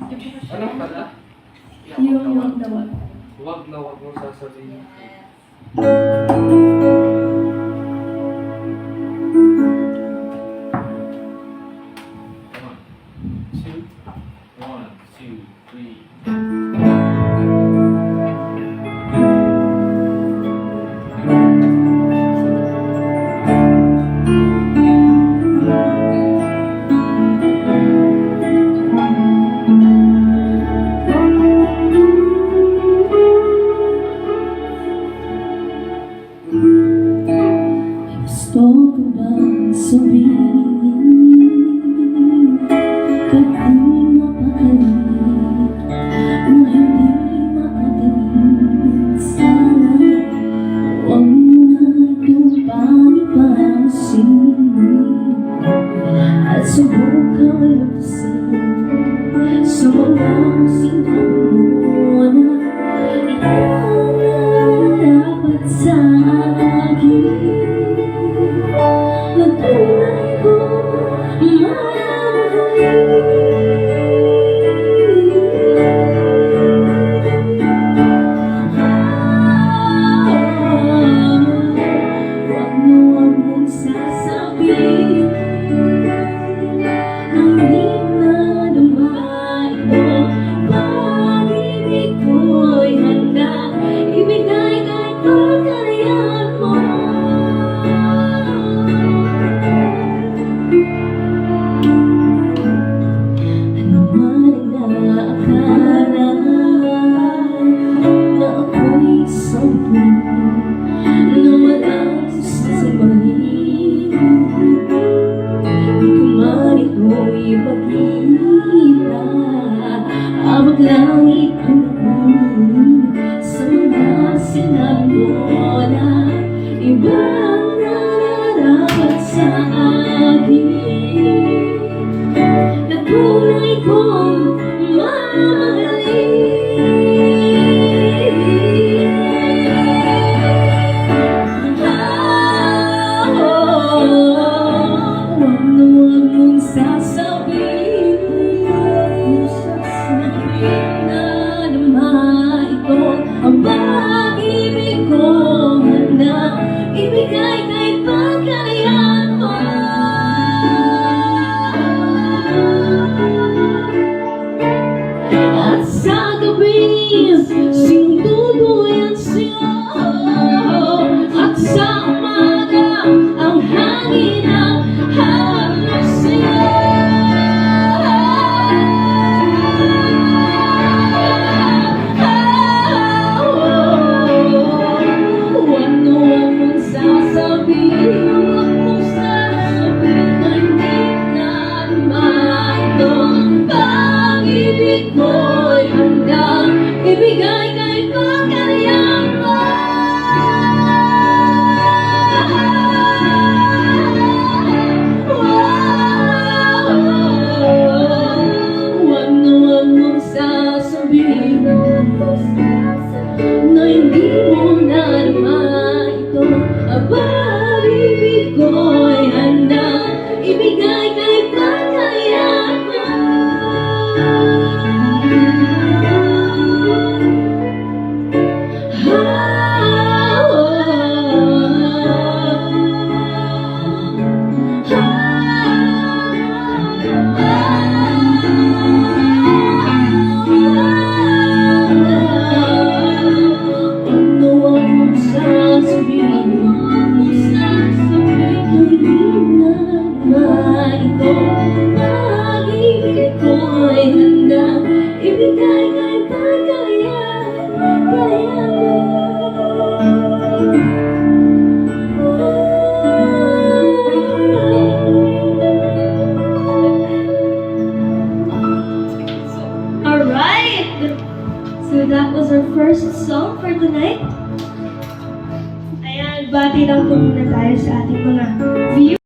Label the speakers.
Speaker 1: Ano pala?
Speaker 2: Yung dawag.
Speaker 1: Huwag na huwag mo sasabihin. One, two, three.
Speaker 2: Gusto ko bang sabihin kahit di mapakalit o hindi makagalit? Sana huwag mo na itong panipasin at subukang lupasin sa mga sinabi mo na dapat sa akin. Tunay ko huwag mong sasabihin na hindi na dumaito. Pag-ibig ko'y handa ibigay kahit pagkalayan mo. Abot langit tumingin sa mga sinabi mo na ibang nararapat sa akin na tunay kong mamahalin. Huwag na huwag mong sasabihin na naman ito ang pag-ibig ko handa ibigay kahit pagkalayan mo. At sa gabi sinduduyan siya at sa umaga ang hangin ang halos siya. Pag-ibig ko'y handang ibigay kahit pagkalayan mo. Huwag na huwag mong sasabihin na hindi mo naman ito. Ang pag-ibig ko'y handang ibigay kahit pagkalayan mo. Ibigay kahit pagkalayan mo. Alright! So that was our first song for tonight. Ayan, bati lang po muna tayo sa ating mga viewers.